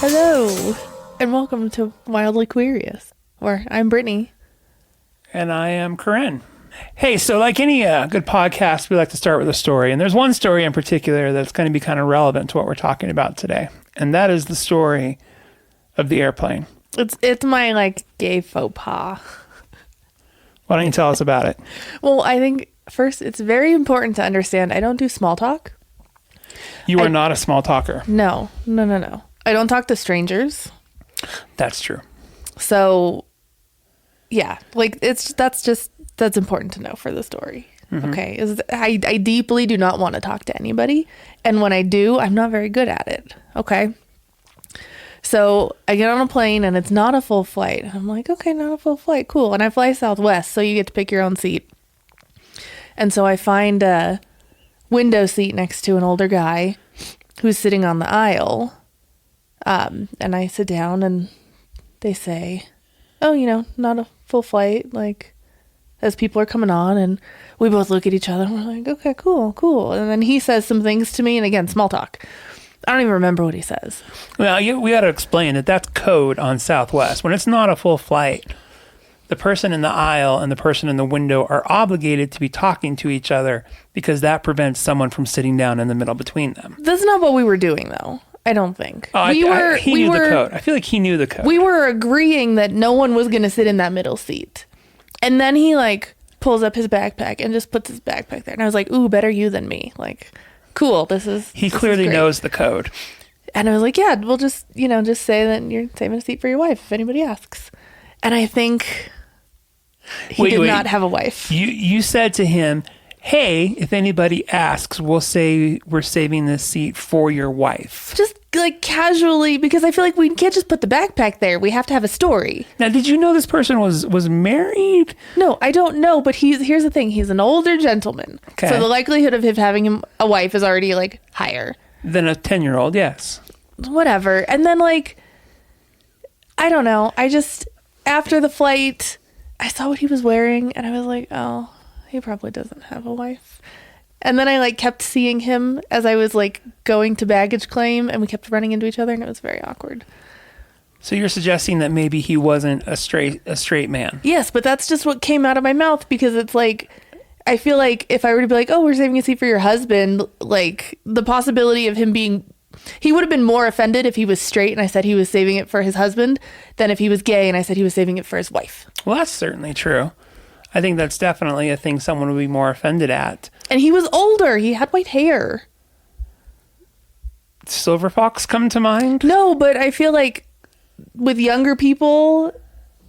Hello, and welcome to Wildly Curious, where I'm Brittany. And I am Corinne. Hey, so like any good podcast, we like to start with a story. And there's one story in particular that's going to be kind of relevant to what we're talking about today. And that is the story of the airplane. It's my, like, gay faux pas. Why don't you tell us about it? Well, I think, first, it's very important to understand I don't do small talk. You are not a small talker. No. I don't talk to strangers. That's true. So, yeah, like, that's important to know for the story. Mm-hmm. Okay, I deeply do not want to talk to anybody. And when I do, I'm not very good at it. Okay. So I get on a plane and it's not a full flight. I'm like, okay, not a full flight. Cool. And I fly Southwest, so you get to pick your own seat. And so I find a window seat next to an older guy who's sitting on the aisle. And I sit down and they say, oh, not a full flight, like, as people are coming on. And we both look at each other and we're like, okay, cool. And then he says some things to me. And again, small talk. I don't even remember what he says. Well, we got to explain that that's code on Southwest. When it's not a full flight, the person in the aisle and the person in the window are obligated to be talking to each other because that prevents someone from sitting down in the middle between them. That's not what we were doing, though. I don't think. He knew the code. I feel like he knew the code. We were agreeing that no one was going to sit in that middle seat. And then he, like, pulls up his backpack and just puts his backpack there. And I was like, ooh, better you than me. Like, cool, He clearly knows the code. And I was like, yeah, we'll just say that you're saving a seat for your wife if anybody asks. And I think he did not have a wife. You said to him, hey, if anybody asks, we'll say we're saving this seat for your wife. Just like casually, because I feel like we can't just put the backpack there. We have to have a story. Now, did you know this person was married? No, I don't know. But here's the thing. He's an older gentleman. Okay. So the likelihood of him having a wife is already like higher than a 10-year-old. Yes. Whatever. And then like, I don't know. I just, after the flight, I saw what he was wearing and I was like, oh, he probably doesn't have a wife. And then I like kept seeing him as I was like going to baggage claim and we kept running into each other and it was very awkward. So you're suggesting that maybe he wasn't a straight man? Yes, but that's just what came out of my mouth because it's like, I feel like if I were to be like, oh, we're saving a seat for your husband, like the possibility of him being, he would have been more offended if he was straight and I said he was saving it for his husband than if he was gay and I said he was saving it for his wife. Well, that's certainly true. I think that's definitely a thing someone would be more offended at. And he was older. He had white hair. Silver Fox come to mind? No, but I feel like with younger people,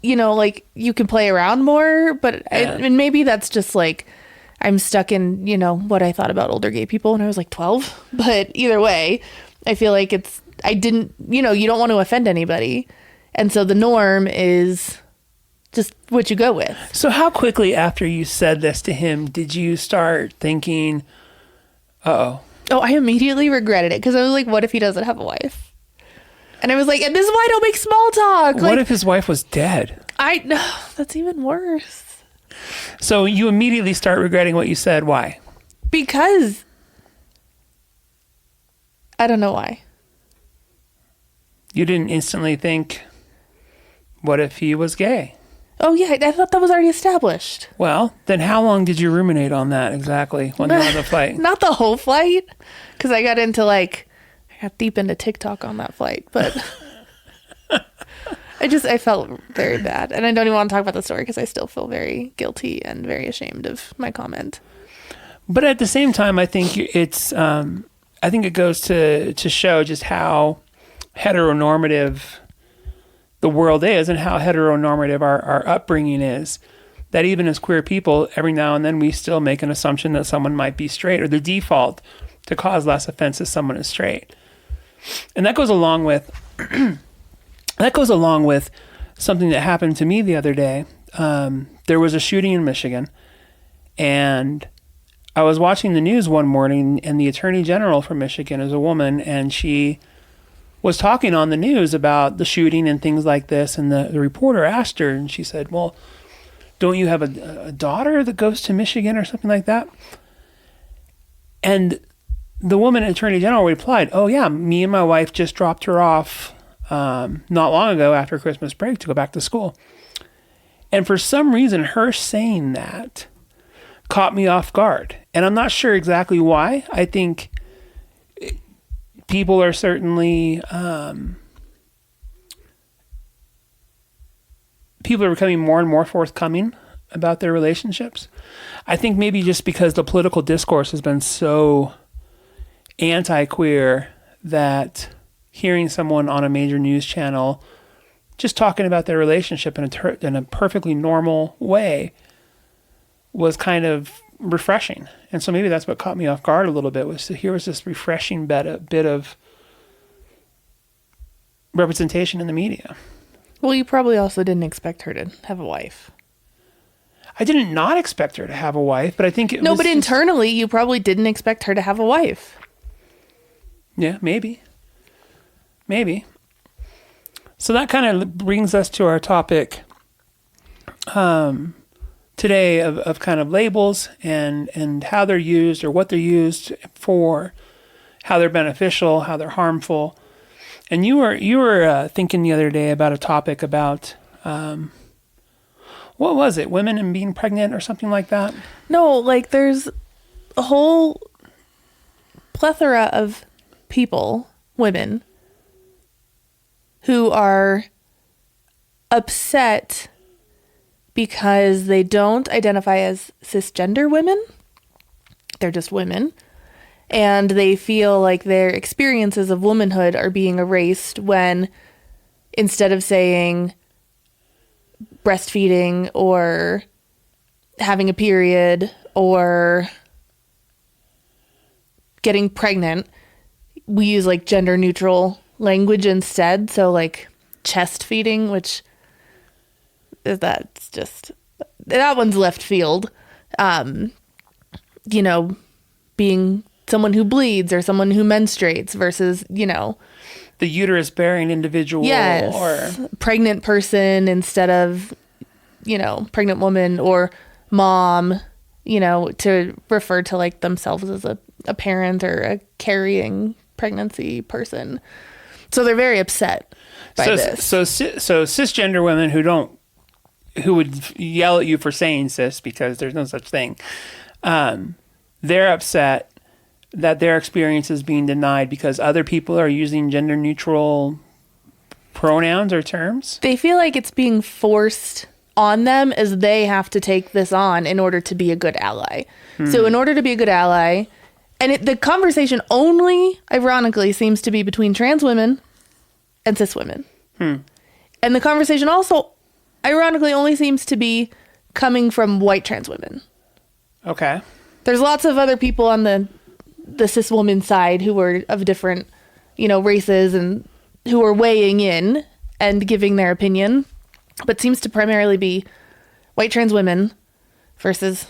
like you can play around more. But and maybe that's just like I'm stuck in, what I thought about older gay people when I was like 12. But either way, I feel like I didn't, you don't want to offend anybody. And so the norm is just what you go with. So how quickly after you said this to him did you start thinking, uh-oh? Oh, I immediately regretted it because I was like, what if he doesn't have a wife? And I was like, and this is why I don't make small talk. What if his wife was dead? That's even worse. So you immediately start regretting what you said. Why? Because I don't know why. You didn't instantly think, what if he was gay? Oh, yeah, I thought that was already established. Well, then how long did you ruminate on that exactly when you were on the flight? Not the whole flight, because I got deep into TikTok on that flight, but I felt very bad. And I don't even want to talk about the story because I still feel very guilty and very ashamed of my comment. But at the same time, I think I think it goes to show just how heteronormative the world is and how heteronormative our upbringing is, that even as queer people, every now and then we still make an assumption that someone might be straight, or the default to cause less offense is someone is straight. And that goes along with something that happened to me the other day. There was a shooting in Michigan, and I was watching the news one morning, and the Attorney General from Michigan is a woman, and she was talking on the news about the shooting and things like this, and the reporter asked her, and she said, well, don't you have a daughter that goes to Michigan or something like that? And the woman Attorney General replied, oh yeah, me and my wife just dropped her off not long ago after Christmas break to go back to school. And for some reason, her saying that caught me off guard. And I'm not sure exactly why. I think people are certainly, people are becoming more and more forthcoming about their relationships. I think maybe just because the political discourse has been so anti-queer that hearing someone on a major news channel just talking about their relationship in a perfectly normal way was kind of refreshing. And so maybe that's what caught me off guard a little bit, was to hear was this refreshing bit of representation in the media. Well, you probably also didn't expect her to have a wife. I did not expect her to have a wife, but I think No, but internally, you probably didn't expect her to have a wife. Yeah, maybe. So that kind of brings us to our topic today of kind of labels and how they're used or what they're used for, how they're beneficial, how they're harmful. And you were thinking the other day about a topic about, what was it? Women and being pregnant or something like that? No, like there's a whole plethora of people, women, who are upset because they don't identify as cisgender women. They're just women. And they feel like their experiences of womanhood are being erased when, instead of saying breastfeeding or having a period or getting pregnant, we use like gender neutral language instead. So like chest feeding, which that's just, that one's left field. You know, being someone who bleeds or someone who menstruates versus, you know, the uterus bearing individual. Yes, or pregnant person instead of, you know, pregnant woman or mom, you know, to refer to like themselves as a parent or a carrying pregnancy person. So they're very upset by this. So cisgender women who would yell at you for saying cis because there's no such thing, they're upset that their experience is being denied because other people are using gender neutral pronouns or terms. They feel like it's being forced on them as they have to take this on in order to be a good ally. So in order to be a good ally, and the conversation only, ironically, seems to be between trans women and cis women. And the conversation also, ironically, only seems to be coming from white trans women. Okay. There's lots of other people on the cis woman side who are of different, you know, races and who are weighing in and giving their opinion, but seems to primarily be white trans women versus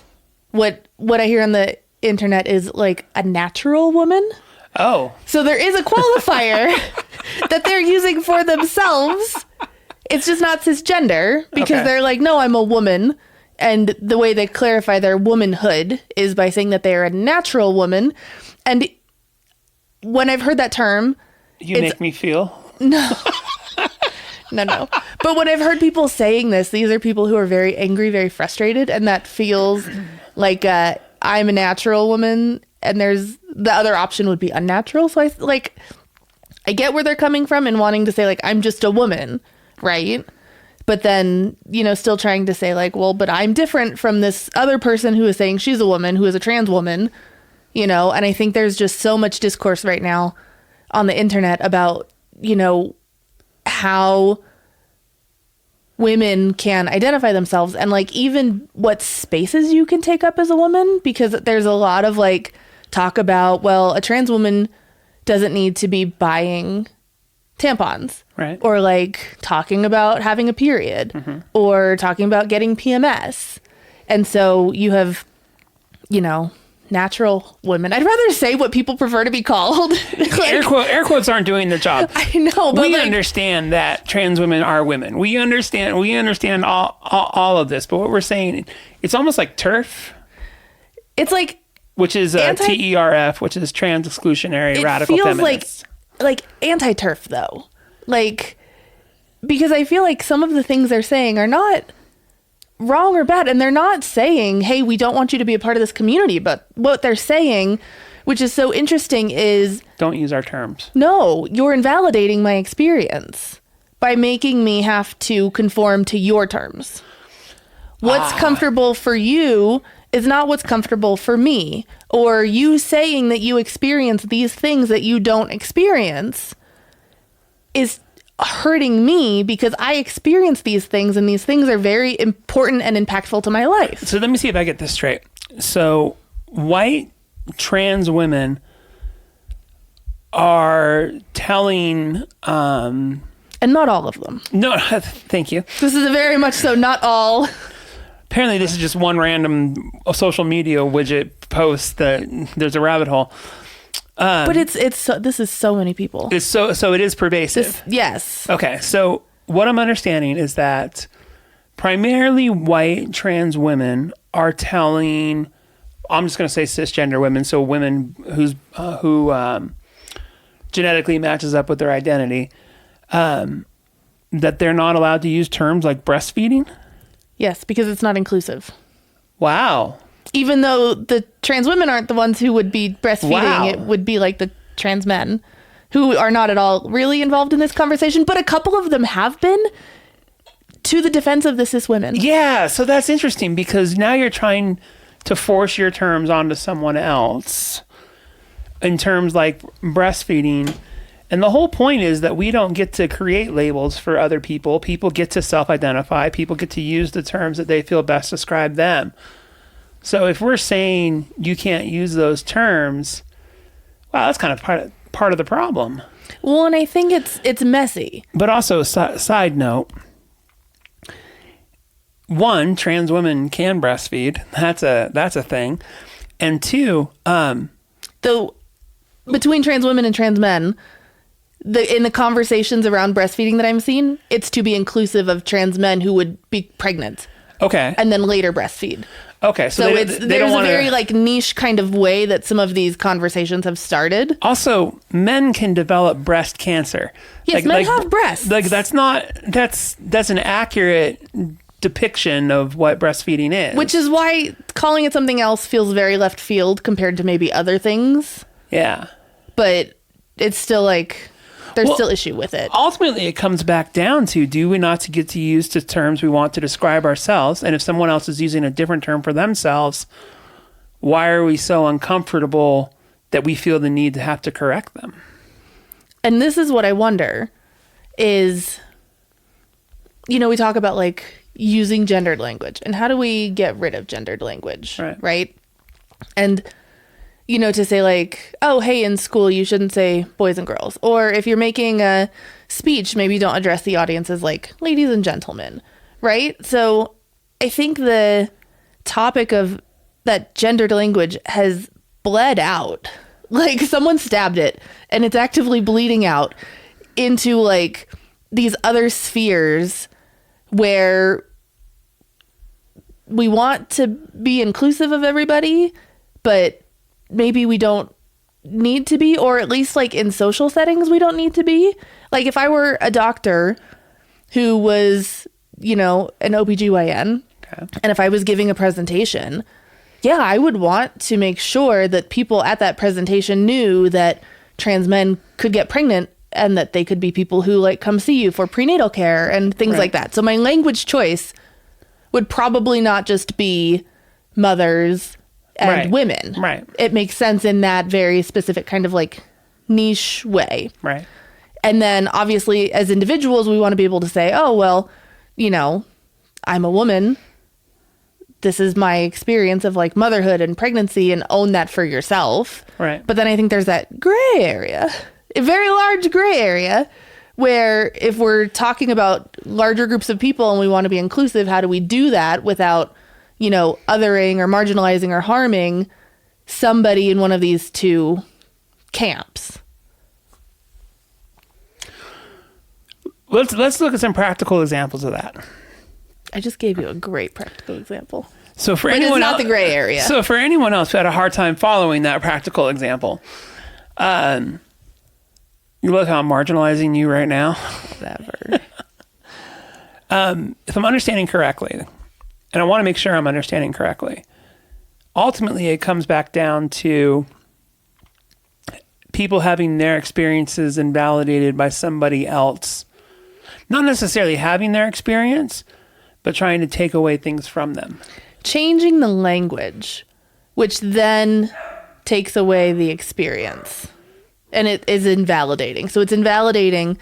what I hear on the internet is like a natural woman. Oh. So there is a qualifier that they're using for themselves. It's just not cisgender because they're like, no, I'm a woman. And the way they clarify their womanhood is by saying that they are a natural woman. And when I've heard that term, you make me feel. No. No. But when I've heard people saying this, these are people who are very angry, very frustrated. And that feels like I'm a natural woman. And there's the other option would be unnatural. So I get where they're coming from and wanting to say like, I'm just a woman. Right. But then, you know, still trying to say like, well, but I'm different from this other person who is saying she's a woman, who is a trans woman, you know, and I think there's just so much discourse right now on the internet about, you know, how women can identify themselves and like even what spaces you can take up as a woman, because there's a lot of like talk about, well, a trans woman doesn't need to be buying tampons, right? Or like talking about having a period or talking about getting PMS. And so you have, you know, natural women. I'd rather say what people prefer to be called. Like, air quotes aren't doing their job. I know, but we understand that trans women are women. We understand all of this. But what we're saying, it's almost like TERF. It's like, which is TERF, which is trans exclusionary radical feminists. Like anti-TERF though. Like, because I feel like some of the things they're saying are not wrong or bad, and they're not saying, hey, we don't want you to be a part of this community, but what they're saying, which is so interesting, is don't use our terms. No, you're invalidating my experience by making me have to conform to your terms. What's comfortable for you is not what's comfortable for me. Or you saying that you experience these things that you don't experience is hurting me because I experience these things, and these things are very important and impactful to my life. So let me see if I get this straight. So white trans women are telling... and not all of them. No, thank you. This is a very much so not all... Apparently, this is just one random social media widget post that there's a rabbit hole. But this is so many people. It's so it is pervasive. Yes. Okay, so what I'm understanding is that primarily white trans women are telling, I'm just going to say cisgender women, so women who genetically matches up with their identity, that they're not allowed to use terms like breastfeeding. Yes, because it's not inclusive. Wow. Even though the trans women aren't the ones who would be breastfeeding, Wow. It would be like the trans men who are not at all really involved in this conversation. But a couple of them have been, to the defense of the cis women. Yeah, so that's interesting because now you're trying to force your terms onto someone else in terms like breastfeeding. And the whole point is that we don't get to create labels for other people. People get to self-identify. People get to use the terms that they feel best describe them. So if we're saying you can't use those terms, wow, that's kind of part of the problem. Well, and I think it's messy. But also, side note, one, trans women can breastfeed. That's a thing. And two, though between trans women and trans men, in the conversations around breastfeeding that I'm seeing, it's to be inclusive of trans men who would be pregnant. Okay. And then later breastfeed. Okay. So there's a very like niche kind of way that some of these conversations have started. Also, men can develop breast cancer. Yes, men have breasts. Like that's an accurate depiction of what breastfeeding is. Which is why calling it something else feels very left field compared to maybe other things. Yeah. But it's still like... There's still issue with it. Ultimately, it comes back down to, do we not get to use the terms we want to describe ourselves? And if someone else is using a different term for themselves, why are we so uncomfortable that we feel the need to have to correct them? And this is what I wonder is, we talk about like using gendered language and how do we get rid of gendered language? Right? And... to say like, oh, hey, in school, you shouldn't say boys and girls. Or if you're making a speech, maybe don't address the audience as like ladies and gentlemen, right? So I think the topic of that gendered language has bled out. Like someone stabbed it and it's actively bleeding out into like these other spheres where we want to be inclusive of everybody, but maybe we don't need to be, or at least like in social settings, we don't need to be. Like if I were a doctor who was, an OBGYN, okay, and if I was giving a presentation, yeah, I would want to make sure that people at that presentation knew that trans men could get pregnant and that they could be people who like come see you for prenatal care and things like that. So my language choice would probably not just be mothers and women. Right. It makes sense in that very specific kind of like niche way. Right. And then obviously as individuals, we want to be able to say, oh, well, I'm a woman. This is my experience of like motherhood and pregnancy, and own that for yourself. Right. But then I think there's that gray area, a very large gray area, where if we're talking about larger groups of people and we want to be inclusive, how do we do that without othering or marginalizing or harming somebody in one of these two camps? Let's look at some practical examples of that. I just gave you a great practical example. So for but anyone it's not else, the gray area. So for anyone else who had a hard time following that practical example, You look how I'm marginalizing you right now. Whatever. If I'm understanding correctly, and I want to make sure I'm understanding correctly, ultimately it comes back down to people having their experiences invalidated by somebody else. Not necessarily having their experience, but trying to take away things from them. Changing the language, which then takes away the experience. And it is invalidating. So it's invalidating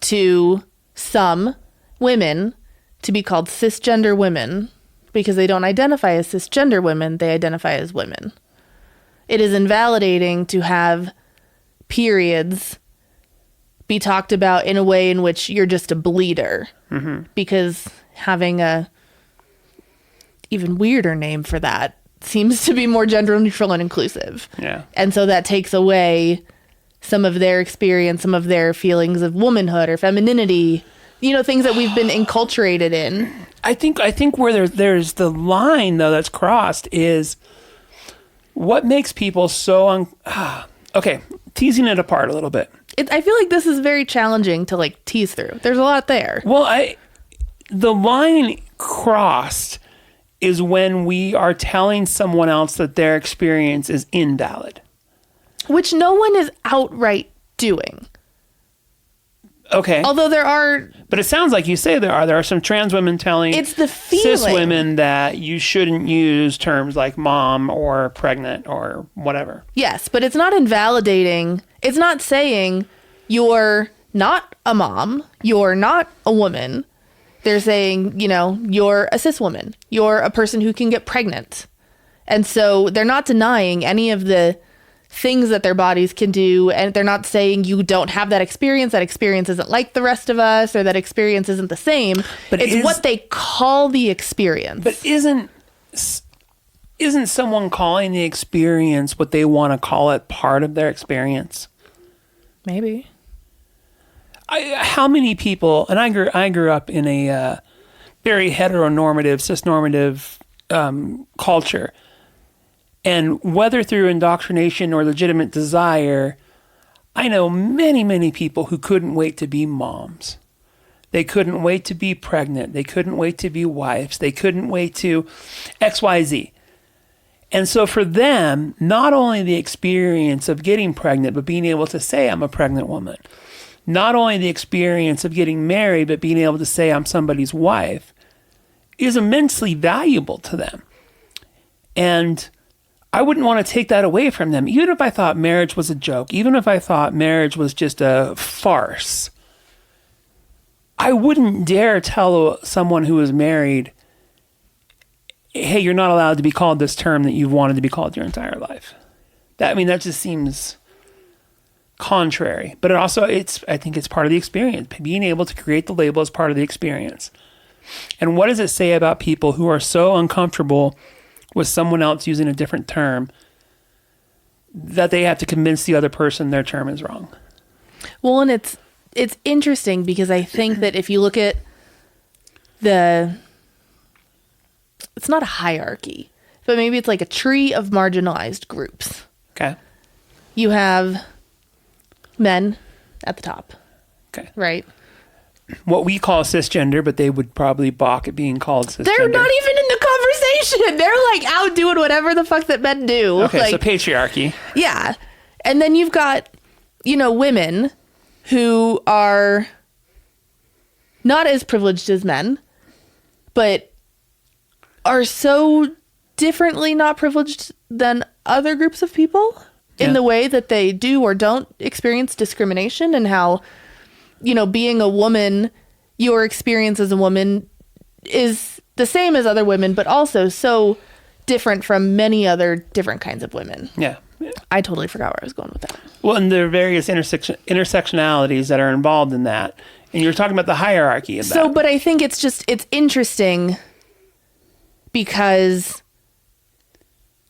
to some women to be called cisgender women because they don't identify as cisgender women, they identify as women. It is invalidating to have periods be talked about in a way in which you're just a bleeder, because having a even weirder name for that seems to be more gender neutral and inclusive. Yeah. And so that takes away some of their experience, some of their feelings of womanhood or femininity, things that we've been enculturated in. I think where there's the line though that's crossed is what makes people so okay, teasing it apart a little bit. I feel like this is very challenging to tease through. There's a lot there. Well, the line crossed is when we are telling someone else that their experience is invalid. Which no one is outright doing. Okay. Although there are... But it sounds like you say there are some trans women telling it's the feeling. Cis women that you shouldn't use terms like mom or pregnant or whatever. Yes, but it's not invalidating. It's not saying you're not a mom, you're not a woman. They're saying, you're a cis woman. You're a person who can get pregnant. And so they're not denying any of the things that their bodies can do, and they're not saying you don't have that experience isn't like the rest of us, or that experience isn't the same, but it's what they call the experience. But isn't someone calling the experience what they want to call it part of their experience? Maybe. How many people, and I grew up in a very heteronormative, cisnormative culture. And whether through indoctrination or legitimate desire, I know many, many people who couldn't wait to be moms. They couldn't wait to be pregnant. They couldn't wait to be wives. They couldn't wait to XYZ. And so for them, not only the experience of getting pregnant, but being able to say, I'm a pregnant woman. Not only the experience of getting married, but being able to say, I'm somebody's wife, is immensely valuable to them. And I wouldn't want to take that away from them. Even if I thought marriage was a joke, even if I thought marriage was just a farce, I wouldn't dare tell someone who is married, hey, you're not allowed to be called this term that you've wanted to be called your entire life. That just seems contrary. But I think it's part of the experience. Being able to create the label is part of the experience. And what does it say about people who are so uncomfortable with someone else using a different term that they have to convince the other person their term is wrong? Well, and it's interesting because I think that if you look at it's not a hierarchy, but maybe it's like a tree of marginalized groups. Okay. You have men at the top. Okay. Right? What we call cisgender, but they would probably balk at being called cisgender. They're not even in the conversation. They're out doing whatever the fuck that men do. Okay, so patriarchy. Yeah. And then you've got, women who are not as privileged as men, but are so differently not privileged than other groups of people in the way that they do or don't experience discrimination, and how being a woman, your experience as a woman is the same as other women, but also so different from many other different kinds of women. Yeah. I totally forgot where I was going with that. Well, and there are various intersectionalities that are involved in that. And you're talking about the hierarchy of that. So, but I think it's interesting because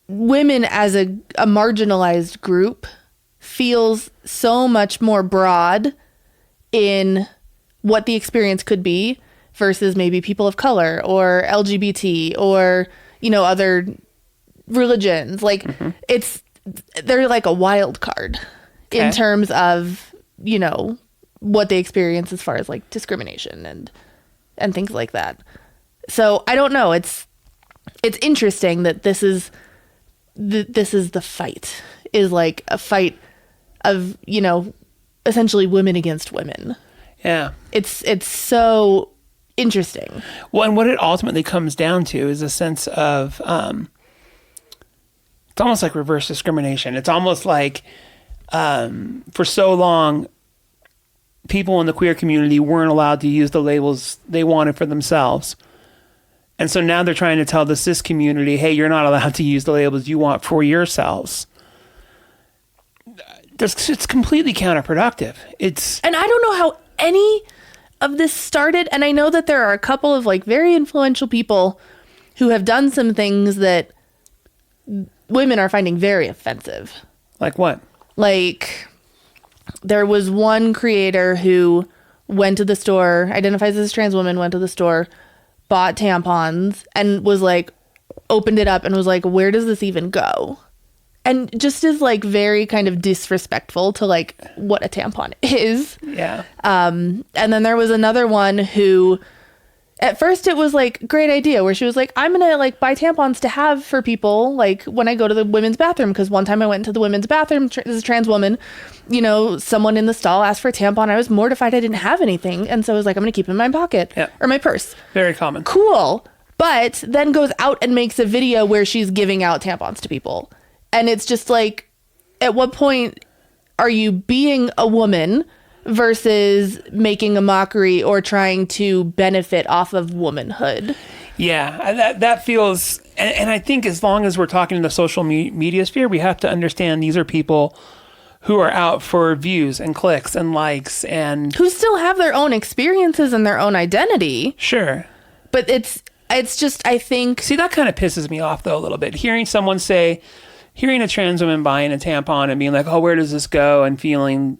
women as a marginalized group feels so much more broad in what the experience could be versus maybe people of color or LGBT or, other religions. They're like a wild card in terms of what they experience as far as like discrimination and things like that. So I don't know. It's interesting that this is the fight, is like a fight of, essentially women against women. Yeah. It's so interesting. Well, and what it ultimately comes down to is a sense of, it's almost like reverse discrimination. It's almost like, for so long, people in the queer community weren't allowed to use the labels they wanted for themselves. And so now they're trying to tell the cis community, hey, you're not allowed to use the labels you want for yourselves. It's completely counterproductive. And I don't know how any of this started. And I know that there are a couple of like very influential people who have done some things that women are finding very offensive. Like what? Like, there was one creator who went to the store, identifies as a trans woman, went to the store, bought tampons, and was like, opened it up and was like, where does this even go? And just is like very kind of disrespectful to like what a tampon is. Yeah. And then there was another one who, at first it was like great idea, where she was like, I'm gonna like buy tampons to have for people like when I go to the women's bathroom, because one time I went into the women's bathroom as a trans woman, someone in the stall asked for a tampon. I was mortified I didn't have anything, and so I was like, I'm gonna keep it in my pocket or my purse. Very common. Cool. But then goes out and makes a video where she's giving out tampons to people, and it's just like, at what point are you being a woman versus making a mockery or trying to benefit off of womanhood? Yeah, that feels, and I think as long as we're talking in the social media sphere, we have to understand these are people who are out for views and clicks and likes, and who still have their own experiences and their own identity. Sure. But it's just, I think... See, that kind of pisses me off, though, a little bit. Hearing a trans woman buying a tampon and being like, oh, where does this go? And feeling,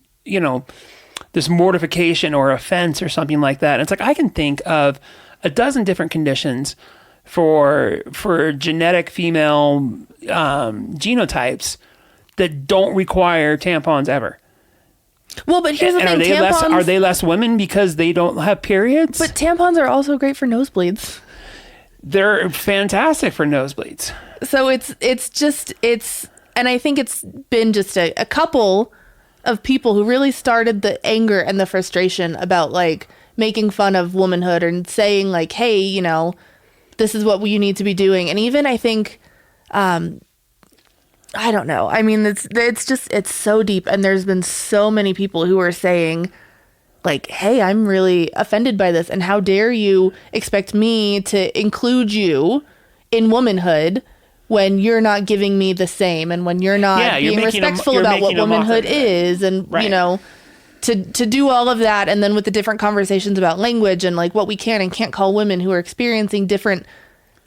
this mortification or offense or something like that. And it's like, I can think of a dozen different conditions for genetic female genotypes that don't require tampons ever. Well, but here's the thing, tampons... Are they less women because they don't have periods? But tampons are also great for nosebleeds. They're fantastic for nosebleeds. So and I think it's been just a couple of people who really started the anger and the frustration about like making fun of womanhood and saying like, hey, this is what you need to be doing. And even I think, I don't know. I mean, it's so deep, and there's been so many people who are saying like, hey, I'm really offended by this, and how dare you expect me to include you in womanhood when you're not giving me the same, and when you're not being respectful about what womanhood is, and right. To do all of that, and then with the different conversations about language and like what we can and can't call women who are experiencing different,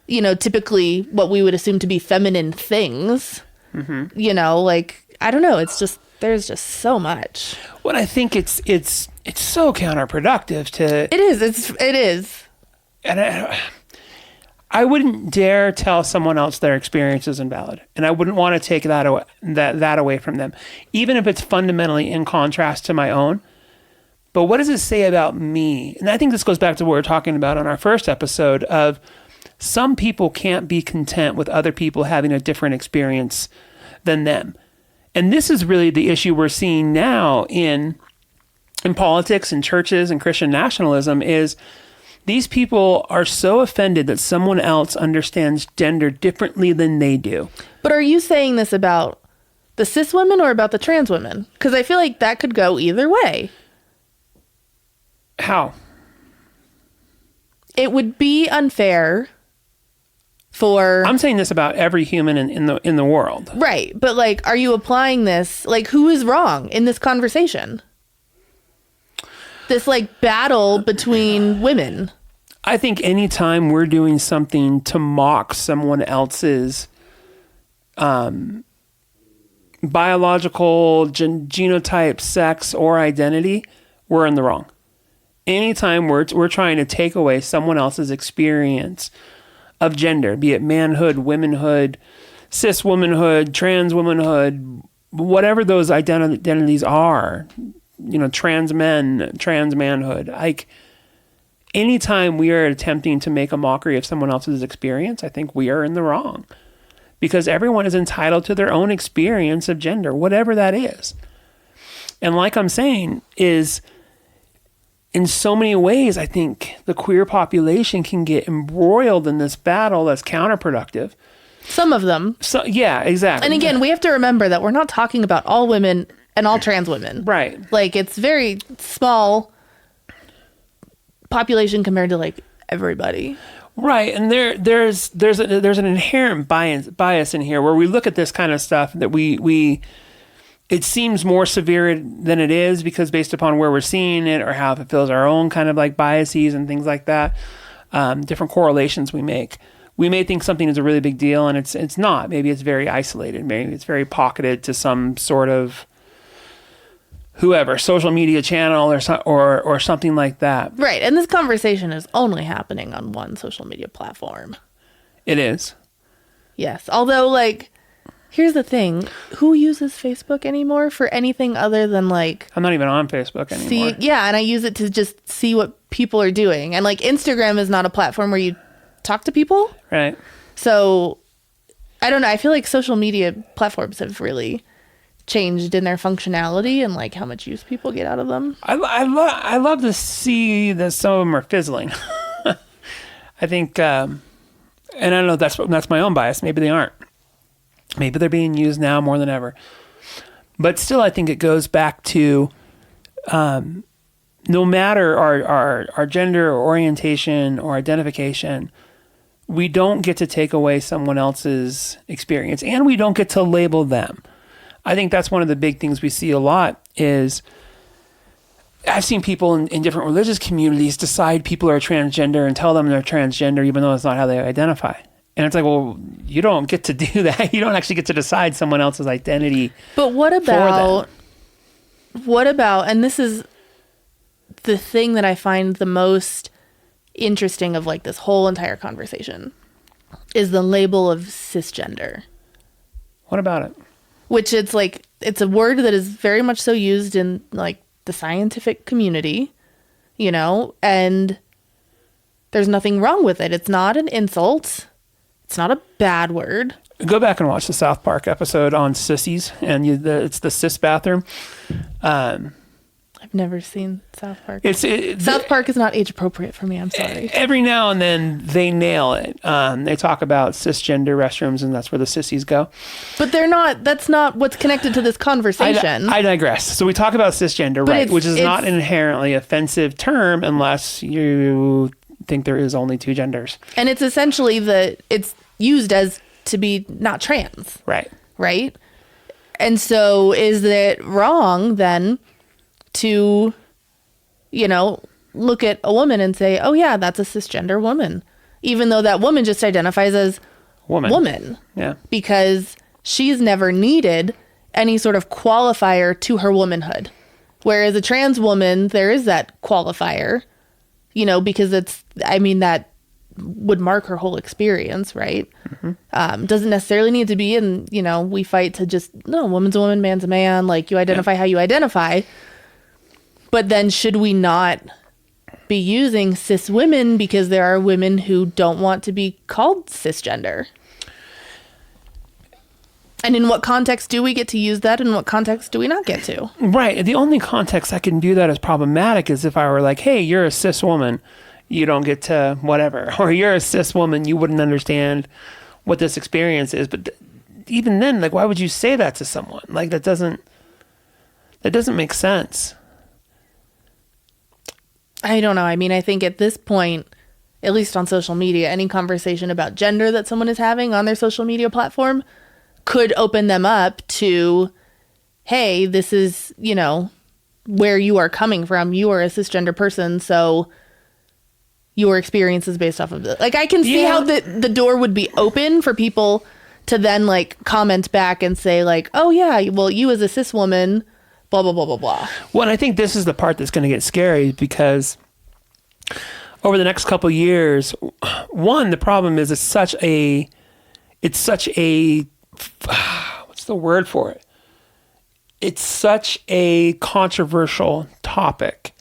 typically what we would assume to be feminine things. Mm-hmm. Like, I don't know. It's just, there's just so much. Well, I think it's so counterproductive to. It is. And I wouldn't dare tell someone else their experience is invalid, and I wouldn't want to take that away from them, even if it's fundamentally in contrast to my own. But what does it say about me? And I think this goes back to what we were talking about on our first episode of some people can't be content with other people having a different experience than them. And this is really the issue we're seeing now in politics and churches and Christian nationalism is these people are so offended that someone else understands gender differently than they do. But are you saying this about the cis women or about the trans women? Because I feel like that could go either way. How? It would be unfair for... I'm saying this about every human in the world. Right. But like, are you applying this? Like, who is wrong in this conversation? This like battle between women. I think anytime we're doing something to mock someone else's biological genotype, sex, or identity, we're in the wrong. Anytime we're trying to take away someone else's experience of gender, be it manhood, womanhood, cis womanhood, trans womanhood, whatever those identities are, trans men, trans manhood. Like, anytime we are attempting to make a mockery of someone else's experience, I think we are in the wrong. Because everyone is entitled to their own experience of gender, whatever that is. And like I'm saying, is in so many ways, I think the queer population can get embroiled in this battle that's counterproductive. Some of them. So, yeah, exactly. And again, we have to remember that we're not talking about all women and all trans women. Right. Like, it's very small population compared to, like, everybody. Right, and there's an inherent bias in here where we look at this kind of stuff that we it seems more severe than it is because based upon where we're seeing it or how it fulfills our own kind of like biases and things like that, different correlations we make. We may think something is a really big deal and it's not. Maybe it's very isolated. Maybe it's very pocketed to some sort of whoever social media channel or something like that. Right, and this conversation is only happening on one social media platform. It is. Yes, although like, here's the thing: who uses Facebook anymore for anything other than like? I'm not even on Facebook anymore. And I use it to just see what people are doing, and like Instagram is not a platform where you talk to people. Right. So, I don't know. I feel like social media platforms have really changed in their functionality and like how much use people get out of them. I love to see that some of them are fizzling. I think, and I don't know, that's my own bias. Maybe they aren't. Maybe they're being used now more than ever. But still, I think it goes back to no matter our gender or orientation or identification, we don't get to take away someone else's experience, and we don't get to label them. I think that's one of the big things we see a lot is I've seen people in different religious communities decide people are transgender and tell them they're transgender even though it's not how they identify. And it's like, well, you don't get to do that. You don't actually get to decide someone else's identity. But what about, and this is the thing that I find the most interesting of like this whole entire conversation, is the label of cisgender. What about it? Which it's like, it's a word that is very much so used in like the scientific community, and there's nothing wrong with it. It's not an insult. It's not a bad word. Go back and watch the South Park episode on sissies, and it's the cis bathroom. I've never seen South Park. South Park is not age appropriate for me. I'm sorry. Every now and then they nail it. They talk about cisgender restrooms, and that's where the sissies go. But they're not. That's not what's connected to this conversation. I digress. So we talk about cisgender, but right? Which is not an inherently offensive term unless you think there is only two genders. And it's essentially it's used as to be not trans. Right. Right. And so is it wrong then to, look at a woman and say, oh yeah, that's a cisgender woman, even though that woman just identifies as woman. Yeah. Because she's never needed any sort of qualifier to her womanhood. Whereas a trans woman, there is that qualifier, because that would mark her whole experience, right? Mm-hmm. Doesn't necessarily need to be, and, we fight to just, no, woman's a woman, man's a man, like you identify how you identify. But then should we not be using cis women because there are women who don't want to be called cisgender? And in what context do we get to use that? And what context do we not get to? Right. The only context I can view that as problematic is if I were like, hey, you're a cis woman, you don't get to whatever. Or you're a cis woman, you wouldn't understand what this experience is. But even then, like, why would you say that to someone? Like, that doesn't make sense. I don't know. I mean, I think at this point, at least on social media, any conversation about gender that someone is having on their social media platform could open them up to, hey, this is, where you are coming from. You are a cisgender person, so your experience is based off of this. Like, I can see how the door would be open for people to then, like, comment back and say, like, oh, yeah, well, you as a cis woman, blah, blah, blah, blah, blah. Well, and I think this is the part that's going to get scary because over the next couple of years, one, the problem is it's such a, what's the word for it? it's such a controversial topic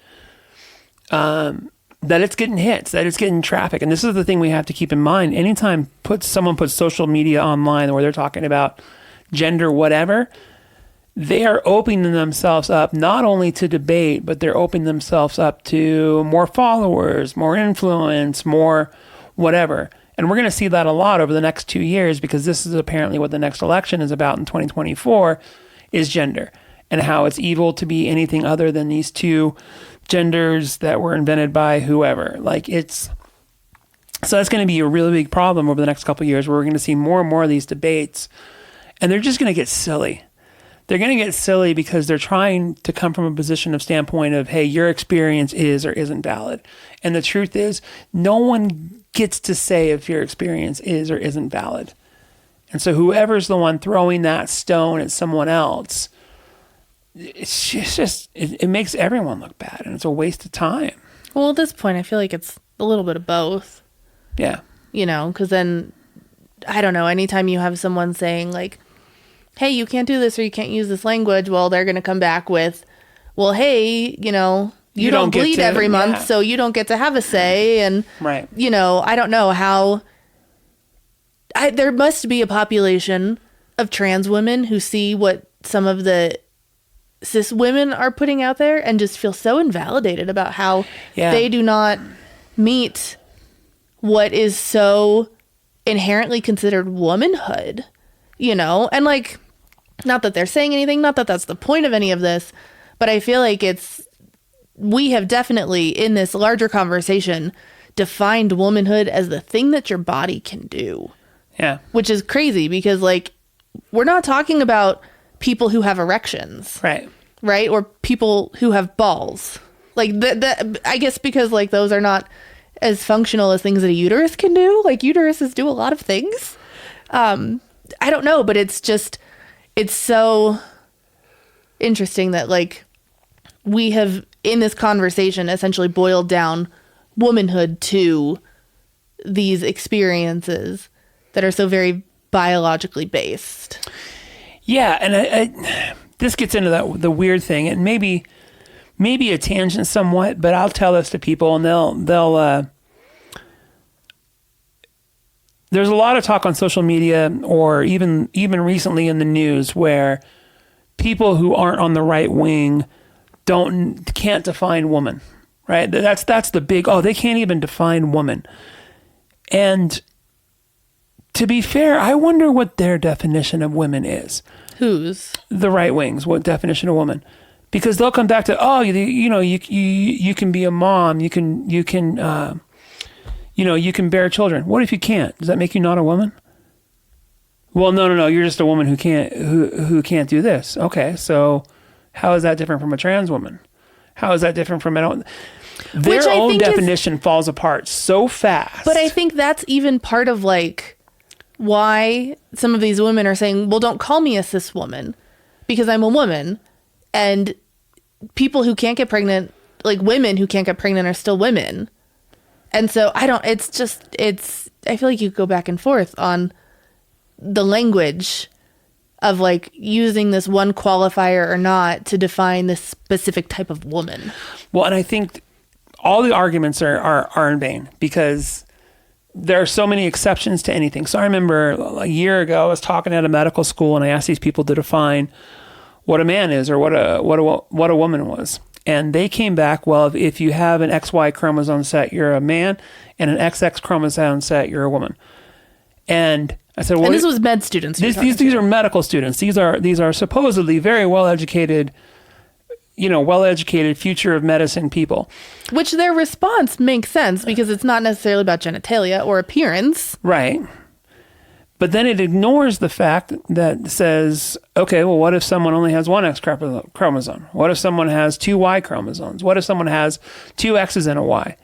that it's getting hits, that it's getting traffic. And this is the thing we have to keep in mind. Anytime someone puts social media online where they're talking about gender, whatever, they are opening themselves up not only to debate, but they're opening themselves up to more followers, more influence, more whatever. And we're going to see that a lot over the next 2 years, because this is apparently what the next election is about in 2024, is gender, and how it's evil to be anything other than these two genders that were invented by whoever. So that's going to be a really big problem over the next couple of years, where we're going to see more and more of these debates, and they're just going to get silly. They're going to get silly because they're trying to come from a position of standpoint of, hey, your experience is or isn't valid. And the truth is, no one gets to say if your experience is or isn't valid. And so whoever's the one throwing that stone at someone else, it's just it makes everyone look bad, and it's a waste of time. Well, at this point, I feel like it's a little bit of both. Yeah. Because then, I don't know, anytime you have someone saying like, hey, you can't do this or you can't use this language, well, they're going to come back with, well, hey, you don't bleed every month, so you don't get to have a say. And, right. I don't know how... there must be a population of trans women who see what some of the cis women are putting out there and just feel so invalidated about how they do not meet what is so inherently considered womanhood, and like, not that they're saying anything, not that that's the point of any of this, but I feel like we have definitely in this larger conversation defined womanhood as the thing that your body can do. Yeah. Which is crazy because, like, we're not talking about people who have erections. Right. Right? Or people who have balls. Like, I guess because, like, those are not as functional as things that a uterus can do. Like, uteruses do a lot of things. I don't know, but it's so interesting that, like, we have, in this conversation, essentially boiled down womanhood to these experiences that are so very biologically based. Yeah, and I this gets into the weird thing, and maybe a tangent somewhat, but I'll tell this to people, and they'll there's a lot of talk on social media, or even recently in the news, where people who aren't on the right wing can't define woman, right? That's the big, they can't even define woman. And to be fair, I wonder what their definition of women is. Whose? The right wings. What definition of woman? Because they'll come back to, you can be a mom, you can you can bear children. What if you can't? Does that make you not a woman? Well, no. You're just a woman who can't do this. Okay, so how is that different from a trans woman? How is that different from their own definition falls apart so fast. But I think that's even part of, like, why some of these women are saying, well, don't call me a cis woman because I'm a woman. And people who can't get pregnant, like women who can't get pregnant, are still women. And so I feel like you go back and forth on the language of, like, using this one qualifier or not to define this specific type of woman. Well, and I think all the arguments are in vain, because there are so many exceptions to anything. So I remember a year ago, I was talking at a medical school, and I asked these people to define what a man is, or what a woman was. And they came back, well, if you have an XY chromosome set, you're a man, and an XX chromosome set, you're a woman. And I said, well, and this was med students. These are medical students. These are supposedly very well-educated future of medicine people. Which their response makes sense, because it's not necessarily about genitalia or appearance. Right. But then it ignores the fact that says, okay, well, what if someone only has one X chromosome? What if someone has two Y chromosomes? What if someone has two X's and a Y?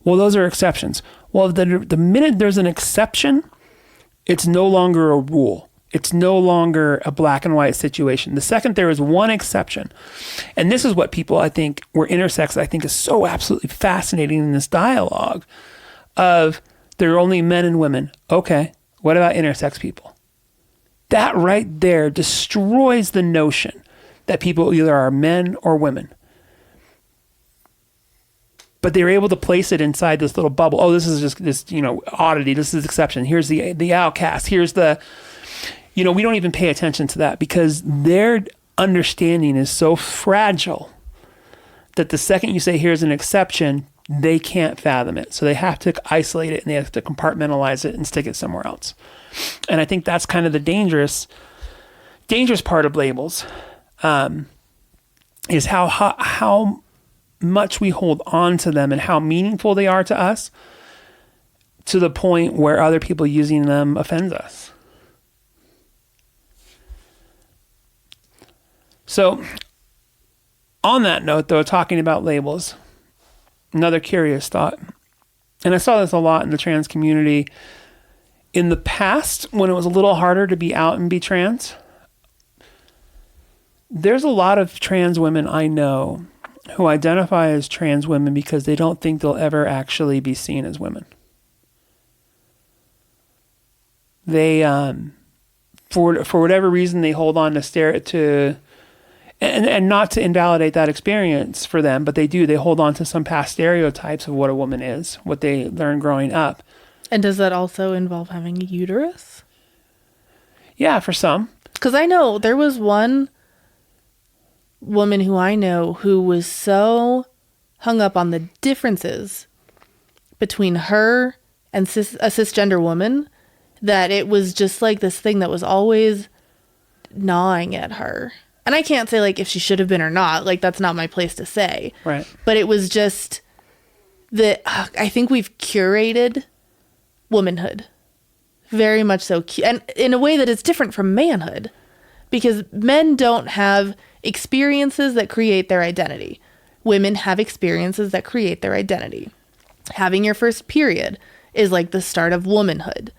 Well, those are exceptions. Well, the minute there's an exception, it's no longer a rule. It's no longer a black and white situation. The second there is one exception, and this is what people, I think, where intersex, I think, is so absolutely fascinating in this dialogue of there are only men and women. Okay, what about intersex people? That right there destroys the notion that people either are men or women. But they were able to place it inside this little bubble. Oh, this is just this, oddity. This is exception. Here's the outcast. Here's the, we don't even pay attention to that because their understanding is so fragile that the second you say here's an exception, they can't fathom it. So they have to isolate it and they have to compartmentalize it and stick it somewhere else. And I think that's kind of the dangerous part of labels, is how much we hold on to them and how meaningful they are to us, to the point where other people using them offends us. So on that note, though, talking about labels, another curious thought, and I saw this a lot in the trans community in the past when it was a little harder to be out and be trans. There's a lot of trans women I know who identify as trans women because they don't think they'll ever actually be seen as women. They, for whatever reason, they hold on to and not to invalidate that experience for them, but they hold on to some past stereotypes of what a woman is, what they learned growing up. And does that also involve having a uterus? Yeah, for some. Because I know there was one woman who I know who was so hung up on the differences between her and a cisgender woman that it was just like this thing that was always gnawing at her. And I can't say like if she should have been or not, like that's not my place to say. Right. But it was just that I think we've curated womanhood very much so, and in a way that is different from manhood, because men don't have experiences that create their identity. Women have experiences that create their identity. Having your first period is like the start of womanhood.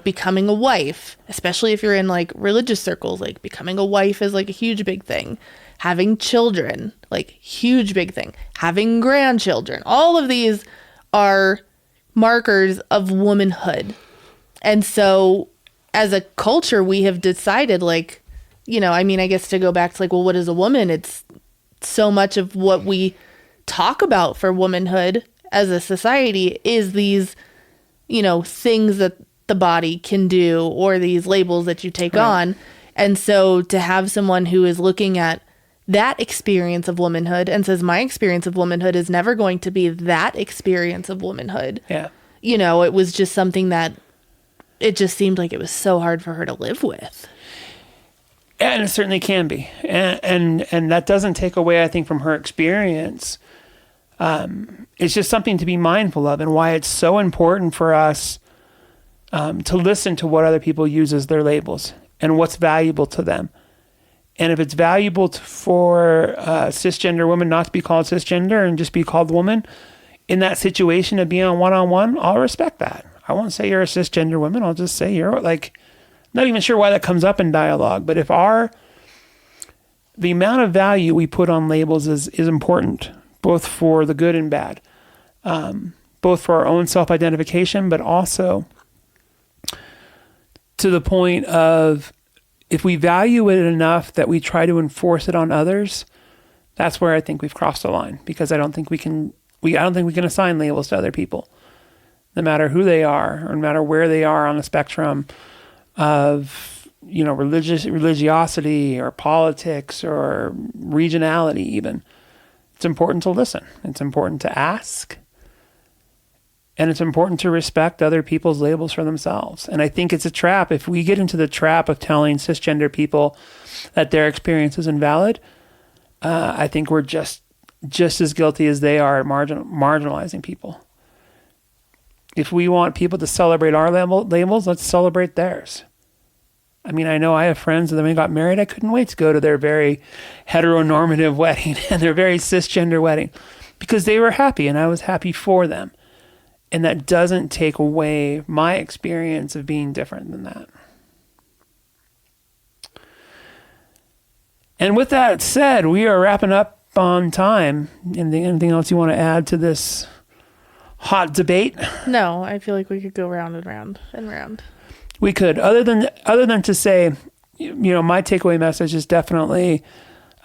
Becoming a wife, especially if you're in like religious circles, like becoming a wife is like a huge big thing. Having children, like huge big thing. Having grandchildren, all of these are markers of womanhood. And so as a culture, we have decided like, I guess to go back to like, well, what is a woman? It's so much of what we talk about for womanhood as a society is these, things that the body can do or these labels that you take on. And so to have someone who is looking at that experience of womanhood and says, my experience of womanhood is never going to be that experience of womanhood. Yeah. It was just something that it just seemed like it was so hard for her to live with. And it certainly can be. And that doesn't take away, I think, from her experience. It's just something to be mindful of and why it's so important for us to listen to what other people use as their labels and what's valuable to them. And if it's valuable for a cisgender woman not to be called cisgender and just be called woman, in that situation of being on one-on-one, I'll respect that. I won't say you're a cisgender woman. I'll just say you're like, not even sure why that comes up in dialogue. But if the amount of value we put on labels is important, both for the good and bad, both for our own self-identification, but also to the point of if we value it enough that we try to enforce it on others, that's where I think we've crossed the line, because I don't think we can assign labels to other people, no matter who they are or no matter where they are on the spectrum of, religiosity or politics or regionality even. It's important to listen. It's important to ask. And it's important to respect other people's labels for themselves. And I think it's a trap. If we get into the trap of telling cisgender people that their experience is invalid, I think we're just as guilty as they are at marginalizing people. If we want people to celebrate our labels, let's celebrate theirs. I mean, I know I have friends that when they got married, I couldn't wait to go to their very heteronormative wedding and their very cisgender wedding because they were happy and I was happy for them. And that doesn't take away my experience of being different than that. And with that said, we are wrapping up on time. Anything else you want to add to this hot debate? No, I feel like we could go round and round and round. We could, other than to say, my takeaway message is definitely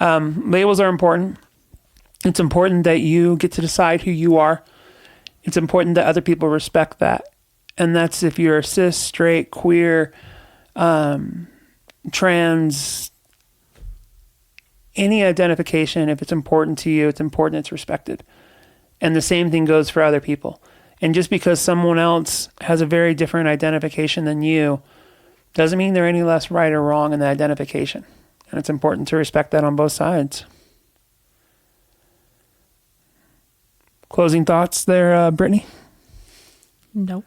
Labels are important. It's important that you get to decide who you are. It's important that other people respect that. And that's if you're cis, straight, queer, trans, any identification. If it's important to you, it's important it's respected. And the same thing goes for other people. And just because someone else has a very different identification than you doesn't mean they're any less right or wrong in the identification. And it's important to respect that on both sides. Closing thoughts there, Brittany? No.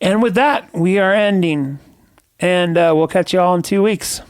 And with that, we are ending. And we'll catch you all in 2 weeks.